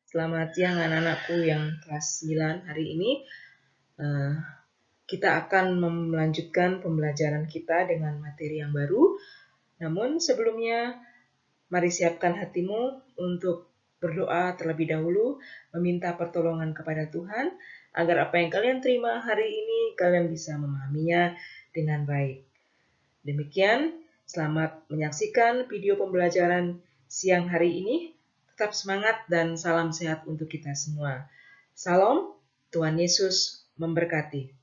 Selamat siang anak-anakku yang kelas 9 hari ini. Kita akan melanjutkan pembelajaran kita dengan materi yang baru. Namun sebelumnya, mari siapkan hatimu untuk berdoa terlebih dahulu, meminta pertolongan kepada Tuhan, agar apa yang kalian terima hari ini, kalian bisa memahaminya dengan baik. Demikian, selamat menyaksikan video pembelajaran siang hari ini. Tetap semangat dan salam sehat untuk kita semua. Salam, Tuhan Yesus memberkati.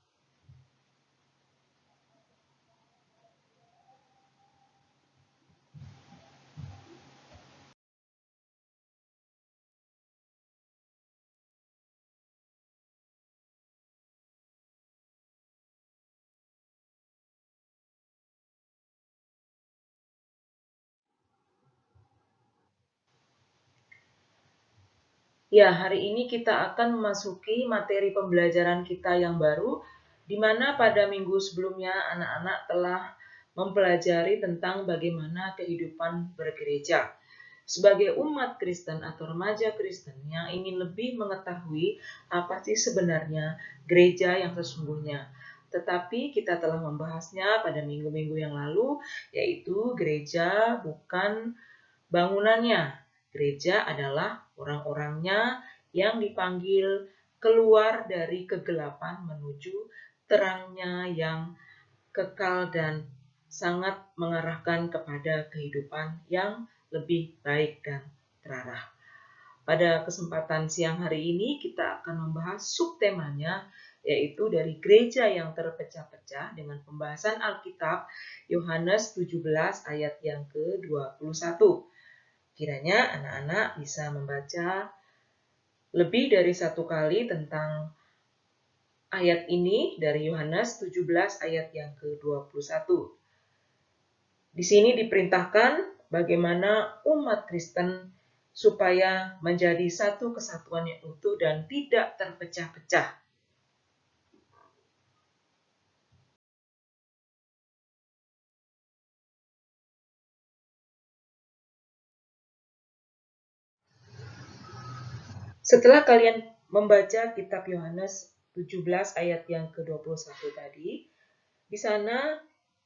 Ya, hari ini kita akan memasuki materi pembelajaran kita yang baru, di mana pada minggu sebelumnya anak-anak telah mempelajari tentang bagaimana kehidupan bergereja. Sebagai umat Kristen atau remaja Kristen yang ingin lebih mengetahui apa sih sebenarnya gereja yang sesungguhnya. Tetapi kita telah membahasnya pada minggu-minggu yang lalu, yaitu gereja bukan bangunannya. Gereja adalah orang-orangnya yang dipanggil keluar dari kegelapan menuju terangnya yang kekal dan sangat mengarahkan kepada kehidupan yang lebih baik dan terarah. Pada kesempatan siang hari ini kita akan membahas subtemanya, yaitu dari gereja yang terpecah-pecah dengan pembahasan Alkitab Yohanes 17 ayat yang ke-21. Kiranya anak-anak bisa membaca lebih dari satu kali tentang ayat ini dari Yohanes 17 ayat yang ke-21. Di sini diperintahkan bagaimana umat Kristen supaya menjadi satu kesatuan yang utuh dan tidak terpecah-pecah. Setelah kalian membaca kitab Yohanes 17 ayat yang ke-21 tadi, di sana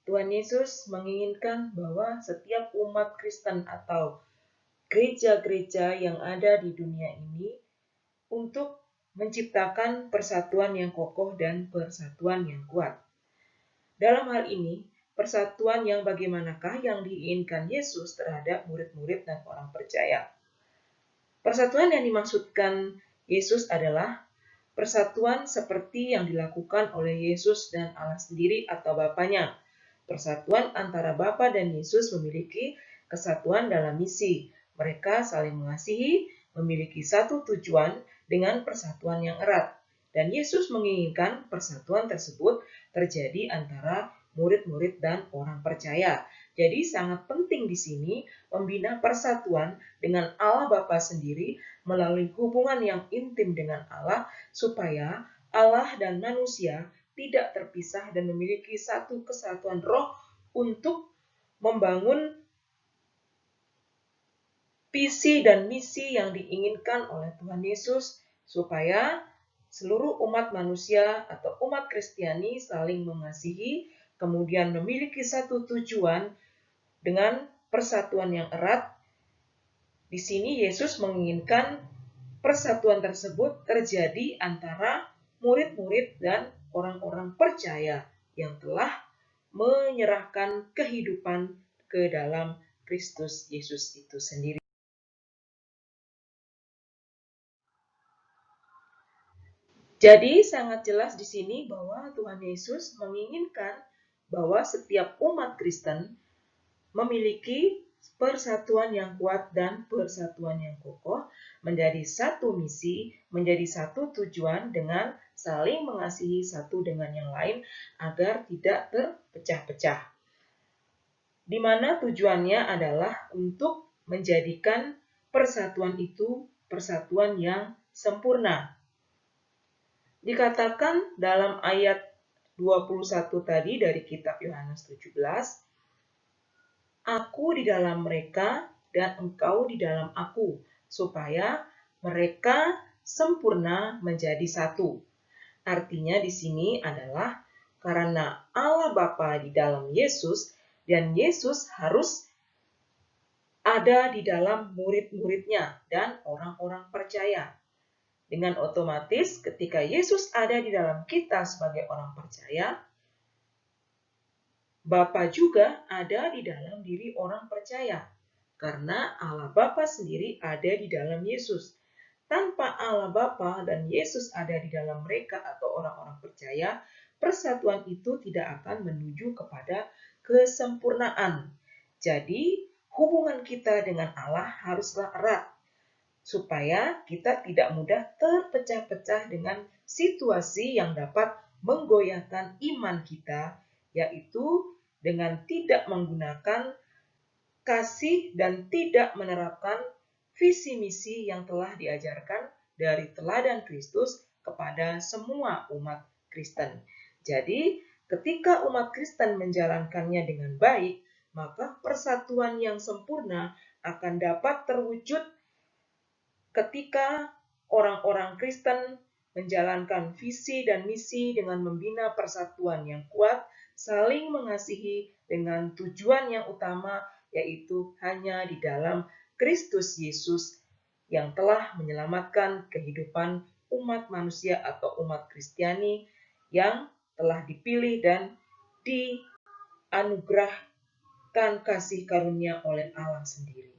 Tuhan Yesus menginginkan bahwa setiap umat Kristen atau gereja-gereja yang ada di dunia ini untuk menciptakan persatuan yang kokoh dan persatuan yang kuat. Dalam hal ini, persatuan yang bagaimanakah yang diinginkan Yesus terhadap murid-murid dan orang percaya? Persatuan yang dimaksudkan Yesus adalah persatuan seperti yang dilakukan oleh Yesus dan Allah sendiri atau Bapanya. Persatuan antara Bapa dan Yesus memiliki kesatuan dalam misi. Mereka saling mengasihi, memiliki satu tujuan dengan persatuan yang erat. Dan Yesus menginginkan persatuan tersebut terjadi antara murid-murid dan orang percaya. Jadi sangat penting di sini membina persatuan dengan Allah Bapa sendiri melalui hubungan yang intim dengan Allah supaya Allah dan manusia tidak terpisah dan memiliki satu kesatuan roh untuk membangun visi dan misi yang diinginkan oleh Tuhan Yesus supaya seluruh umat manusia atau umat Kristiani saling mengasihi, kemudian memiliki satu tujuan dengan persatuan yang erat. Di sini Yesus menginginkan persatuan tersebut terjadi antara murid-murid dan orang-orang percaya yang telah menyerahkan kehidupan ke dalam Kristus Yesus itu sendiri. Jadi sangat jelas di sini bahwa Tuhan Yesus menginginkan bahwa setiap umat Kristen memiliki persatuan yang kuat dan persatuan yang kokoh, menjadi satu misi, menjadi satu tujuan dengan saling mengasihi satu dengan yang lain agar tidak terpecah-pecah. Di mana tujuannya adalah untuk menjadikan persatuan itu persatuan yang sempurna. Dikatakan dalam ayat 21 tadi dari kitab Yohanes 17, Aku di dalam mereka dan engkau di dalam aku, supaya Mereka sempurna menjadi satu. Artinya di sini adalah karena Allah Bapa di dalam Yesus dan Yesus harus ada di dalam murid-muridnya dan orang-orang percaya. Dengan otomatis ketika Yesus ada di dalam kita sebagai orang percaya, Bapa juga ada di dalam diri orang percaya. Karena Allah Bapa sendiri ada di dalam Yesus. Tanpa Allah Bapa dan Yesus ada di dalam mereka atau orang-orang percaya, persatuan itu tidak akan menuju kepada kesempurnaan. Jadi, hubungan kita dengan Allah haruslah erat, supaya kita tidak mudah terpecah-pecah dengan situasi yang dapat menggoyahkan iman kita, yaitu dengan tidak menggunakan kasih dan tidak menerapkan visi misi yang telah diajarkan dari teladan Kristus kepada semua umat Kristen. Jadi, ketika umat Kristen menjalankannya dengan baik, maka persatuan yang sempurna akan dapat terwujud ketika orang-orang Kristen menjalankan visi dan misi dengan membina persatuan yang kuat, saling mengasihi dengan tujuan yang utama, yaitu hanya di dalam Kristus Yesus yang telah menyelamatkan kehidupan umat manusia atau umat Kristiani yang telah dipilih dan dianugerahkan kasih karunia oleh Allah sendiri.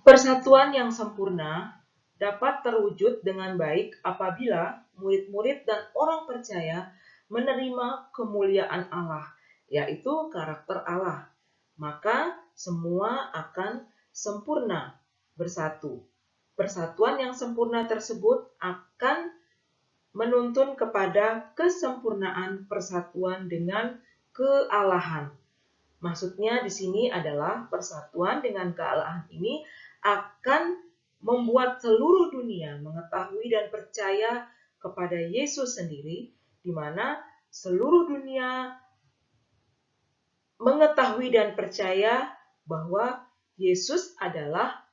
Persatuan yang sempurna dapat terwujud dengan baik apabila murid-murid dan orang percaya menerima kemuliaan Allah, yaitu karakter Allah. Maka semua akan sempurna bersatu. Persatuan yang sempurna tersebut akan menuntun kepada kesempurnaan persatuan dengan kealahan. Maksudnya di sini adalah persatuan dengan kealahan ini akan membuat seluruh dunia mengetahui dan percaya kepada Yesus sendiri, di mana seluruh dunia mengetahui dan percaya bahwa Yesus adalah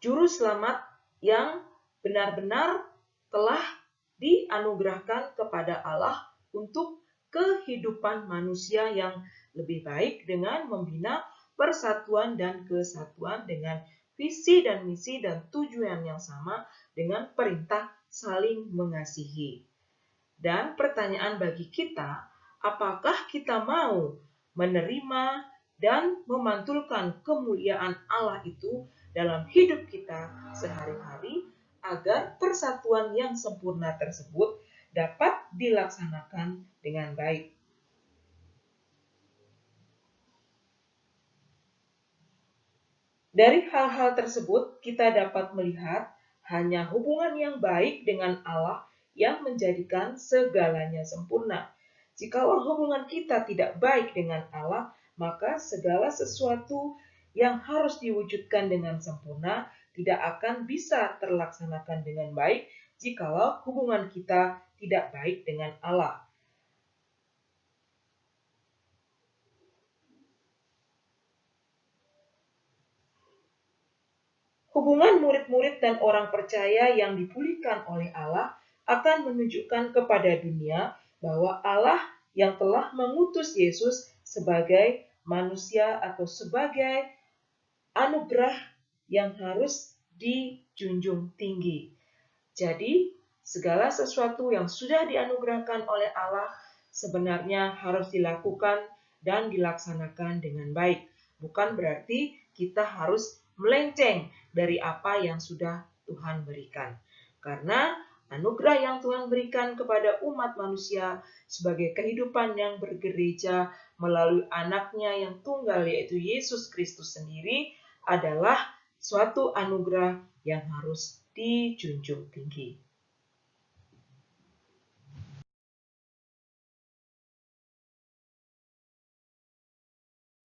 juru selamat yang benar-benar telah dianugerahkan kepada Allah untuk kehidupan manusia yang lebih baik dengan membina persatuan dan kesatuan dengan visi dan misi dan tujuan yang sama dengan perintah saling mengasihi. Dan pertanyaan bagi kita, apakah kita mau menerima dan memantulkan kemuliaan Allah itu dalam hidup kita sehari-hari agar persatuan yang sempurna tersebut dapat dilaksanakan dengan baik. Dari hal-hal tersebut, kita dapat melihat hanya hubungan yang baik dengan Allah yang menjadikan segalanya sempurna. Jikalau hubungan kita tidak baik dengan Allah, maka segala sesuatu yang harus diwujudkan dengan sempurna tidak akan bisa terlaksanakan dengan baik jikalau hubungan kita tidak baik dengan Allah. Hubungan murid-murid dan orang percaya yang dipulihkan oleh Allah akan menunjukkan kepada dunia bahwa Allah yang telah mengutus Yesus sebagai manusia atau sebagai anugerah yang harus dijunjung tinggi. Jadi, segala sesuatu yang sudah dianugerahkan oleh Allah sebenarnya harus dilakukan dan dilaksanakan dengan baik. Bukan berarti kita harus melenceng dari apa yang sudah Tuhan berikan. Karena anugerah yang Tuhan berikan kepada umat manusia sebagai kehidupan yang bergereja melalui anaknya yang tunggal yaitu Yesus Kristus sendiri adalah suatu anugerah yang harus dijunjung tinggi.